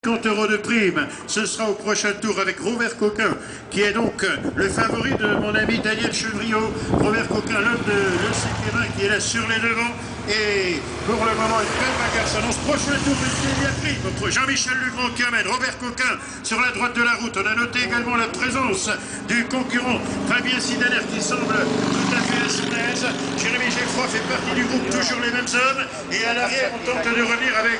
50 € de prime. Ce sera au prochain tour avec Robert Coquin, qui est donc le favori de mon ami Daniel Chevriot. Robert Coquin, l'homme de l'EC qui est là sur les devants. Et pour le moment, une belle bagarre s'annonce. Prochain tour de prime contre Jean-Michel Legrand qui amène Robert Coquin sur la droite de la route. On a noté également la présence du concurrent Fabien Sidaner qui semble tout à fait à son aise. Jérémy Geffroy fait partie du groupe, toujours les mêmes hommes. Et à l'arrière, on tente de revenir avec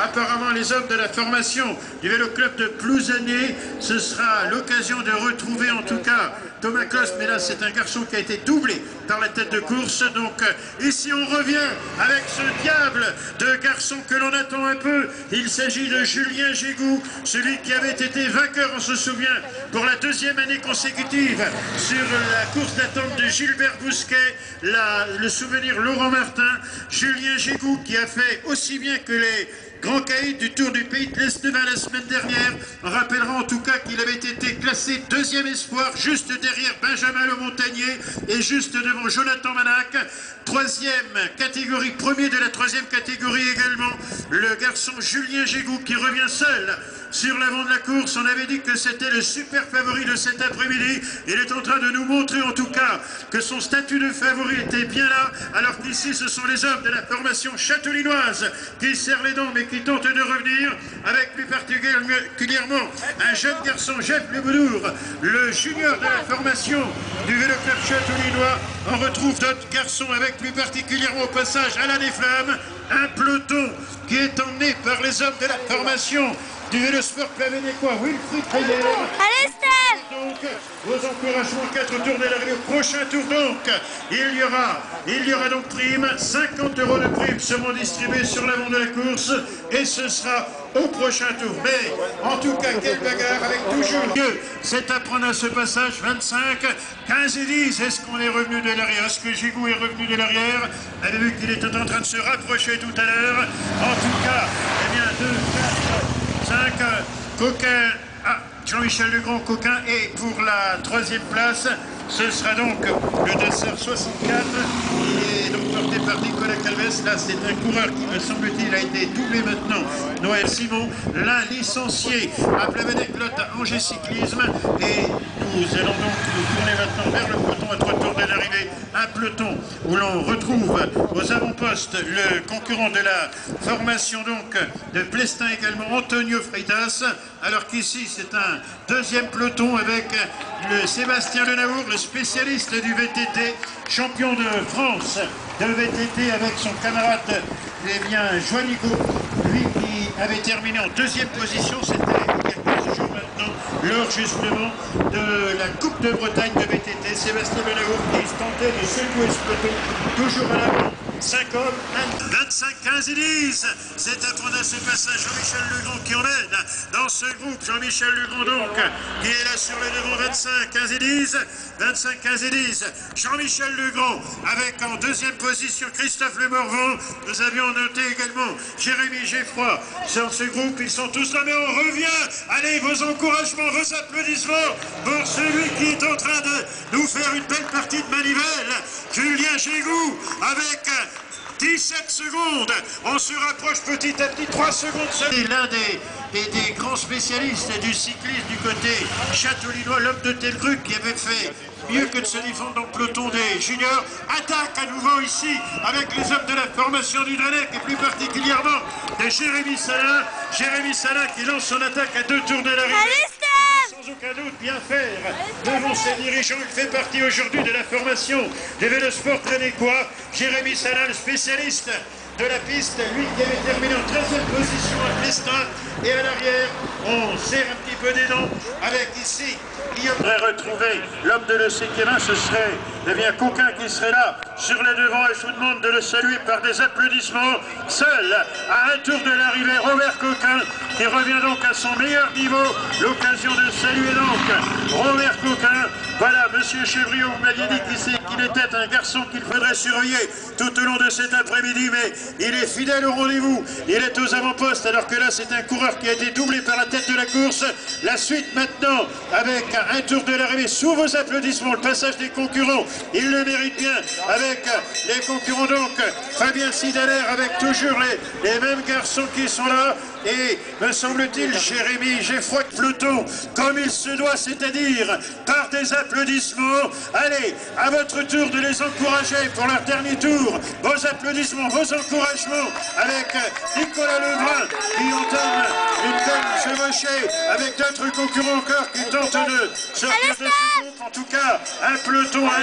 apparemment les hommes de la formation du Vélo Club de Plouzané. Ce sera l'occasion de retrouver en tout cas Thomas Coste, mais là c'est un garçon qui a été doublé par la tête de course. Donc ici on revient avec ce diable de garçon que l'on attend un peu. Il s'agit de Julien Gégou, celui qui avait été vainqueur, on se souvient, pour la deuxième année consécutive sur la course d'attente de Gilbert Bousquet, le souvenir Laurent Martin. Julien Gégou qui a fait aussi bien que les Grand caïd du Tour du Pays de l'Estéval la semaine dernière. On rappellera en tout cas qu'il avait été classé deuxième espoir, juste derrière Benjamin Le Montagnier et juste devant Jonathan Manac. Troisième catégorie, premier de la troisième catégorie également, le garçon Julien Gégou qui revient seul sur l'avant de la course. On avait dit que c'était le super favori de cet après-midi. Il est en train de nous montrer en tout cas que son statut de favori était bien là, alors qu'ici ce sont les hommes de la formation châteaulinoise qui serrent les dents mais qui tentent de revenir, avec plus particulièrement un jeune garçon, Jeff Leboudour, le junior de la formation du Vélo Club châteaulinois. On retrouve d'autres garçons avec plus particulièrement au passage Alain Desflammes, un peloton qui est emmené par les hommes de la formation du Vélo Sport Plavénécois, Wilfried Reyer. Allez Steph! Donc, vos encouragements, 4 tours de l'arrivée. Au prochain tour donc, il y aura donc prime, 50 € de prime seront distribués sur l'avant de la course et ce sera au prochain tour. Mais en tout cas, quelle bagarre avec toujours que c'est à prendre à ce passage, 25, 15 et 10. Est-ce qu'on est revenu de l'arrière? Est-ce que Gégou est revenu de l'arrière? On avait vu qu'il était en train de se rapprocher tout à l'heure. En tout cas, eh bien, 2, 4, 5, Coquin, Jean-Michel Legrand, Coquin, et pour la troisième place, ce sera donc le Dasseur 64, qui est donc porté par Nicolas Calves. Là, c'est un coureur qui, me semble-t-il, a été doublé maintenant, Noël Simon, l'un licencié à Plavenay-Clotte à Angers Cyclisme. Et nous allons donc nous tourner maintenant vers le peloton à 3 tours de l'arrivée. Un peloton où l'on retrouve aux avant-postes le concurrent de la formation donc de Plestin également, Antonio Freitas, alors qu'ici c'est un deuxième peloton avec le Sébastien Lenaour, le spécialiste du VTT, champion de France de VTT avec son camarade Joannico, lui qui avait terminé en deuxième position. C'était il y a 15 jours maintenant, lors justement de la Coupe de Bretagne de VTT. Sébastien Lenaour qui tentait de secouer ce peloton, toujours à l'avant. 5 hommes, 25, 15 et 10. C'est à prendre à ce passage Jean-Michel Legrand qui emmène dans ce groupe. Jean-Michel Legrand donc, qui est là sur le devant, 25, 15 et 10. 25, 15 et 10. Jean-Michel Legrand avec en deuxième position Christophe Le Morvan. Nous avions noté également Jérémy Geffroy dans ce groupe. Ils sont tous là, mais on revient. Allez, vos encouragements, vos applaudissements pour celui qui est en train de nous faire une belle partie de manivelle. Julien Gégou avec 17 secondes, on se rapproche petit à petit, 3 secondes. C'est l'un des grands spécialistes du cyclisme du côté châteaulinois, l'homme de Telgruc qui avait fait mieux que de se défendre dans le peloton des juniors. Attaque à nouveau ici avec les hommes de la formation du Drenec et plus particulièrement de Jérémy Salin. Jérémy Salin qui lance son attaque à 2 tours de l'arrivée. Sans aucun doute bien faire devant ses dirigeants. Il fait partie aujourd'hui de la formation des Vélosport Planécois. Jérémy Salin, le spécialiste de la piste, lui qui avait terminé en 13e position à Plestin. Et à l'arrière, on serre un petit peu des dents avec ici Guillaume. On pourrait retrouver l'homme de l'EC Kérin, ce serait bien Coquin qui serait là sur les devants, et je vous demande de le saluer par des applaudissements. Seul à un tour de l'arrivée, Robert Coquin qui revient donc à son meilleur niveau. L'occasion de saluer donc Robert Coquin. Voilà, monsieur Chevriot, vous m'aviez dit qu'il était un garçon qu'il faudrait surveiller tout au long de cet après-midi, mais il est fidèle au rendez-vous. Il est aux avant-postes, alors que là c'est un coureur qui a été doublé par la tête de la course. La suite maintenant avec un tour de l'arrivée. Sous vos applaudissements, le passage des concurrents, il le mérite bien avec avec les concurrents donc Fabien Sidaler avec toujours les mêmes garçons qui sont là et me semble-t-il Jérémy Geffroy peloton comme il se doit, c'est-à-dire par des applaudissements. Allez, à votre tour de les encourager pour leur dernier tour. Vos applaudissements, vos encouragements avec Nicolas Lebrun qui entame une belle chevauchée avec d'autres concurrents encore qui tentent de sortir de ce groupe. En tout cas, un peloton à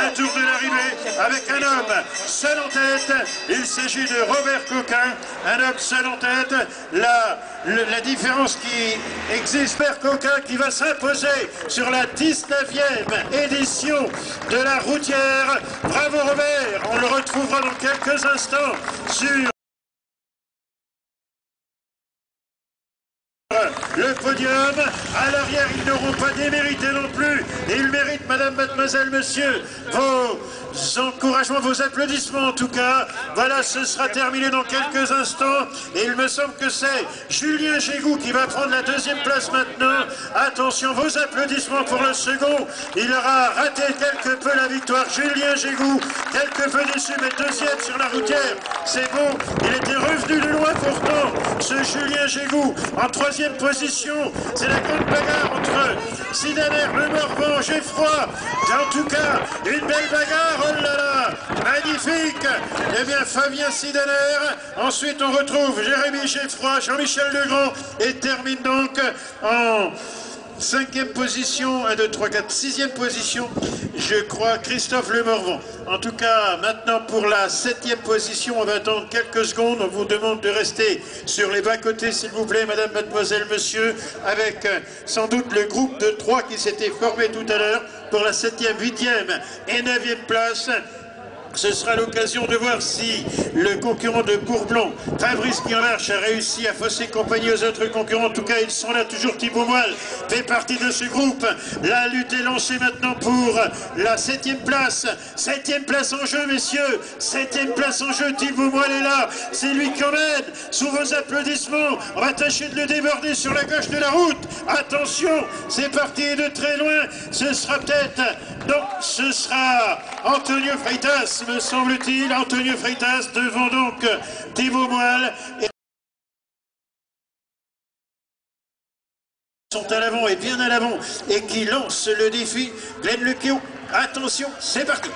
un tour de l'arrivée avec un homme seul en tête. Il s'agit de Robert Coquin, un homme seul en tête. La différence qui existe, Robert Coquin qui va s'imposer sur la 19e édition de la Routière. Bravo Robert, on le retrouvera dans quelques instants sur le podium. À l'arrière, ils n'auront pas démérité non plus. Ils méritent, madame, mademoiselle, monsieur, vos encouragements, vos applaudissements en tout cas. Voilà, ce sera terminé dans quelques instants. Et il me semble que c'est Julien Gégou qui va prendre la deuxième place maintenant. Attention, vos applaudissements pour le second. Il aura raté quelque peu la victoire. Julien Gégou, quelque peu déçu, mais deuxième sur la Routière. C'est bon, il était revenu de loin pourtant, ce Julien Gégou. En troisième position, c'est la grande bagarre entre Sidaler, Le Morvan, Geffroy. En tout cas, une belle bagarre, oh là là, magnifique. Eh bien, Fabien Sidaler. Ensuite, on retrouve Jérémy Geffroy, Jean-Michel Legrand et termine donc en 5e position, 1, 2, 3, 4, 6e position, je crois, Christophe Le Morvan. En tout cas, maintenant pour la 7e position, on va attendre quelques secondes. On vous demande de rester sur les bas-côtés, s'il vous plaît, madame, mademoiselle, monsieur, avec sans doute le groupe de 3 qui s'était formé tout à l'heure pour la 7e, 8e et 9e place. Ce sera l'occasion de voir si le concurrent de Courblon, Fabrice Kirlarch, a réussi à fausser compagnie aux autres concurrents. En tout cas, ils sont là, toujours Thibaut Moelle fait partie de ce groupe. La lutte est lancée maintenant pour la 7e place. 7e place en jeu, messieurs. 7e place en jeu, Thibaut Moelle est là. C'est lui qui emmène. Sous vos applaudissements, on va tâcher de le déborder sur la gauche de la route. Attention, c'est parti de très loin. Ce sera peut-être... Donc, ce sera Antonio Freitas, me semble-t-il. Antonio Freitas devant donc Thibaut Moelle. Sont à l'avant et bien à l'avant et qui lance le défi. Glenn Lecchio, attention, c'est parti.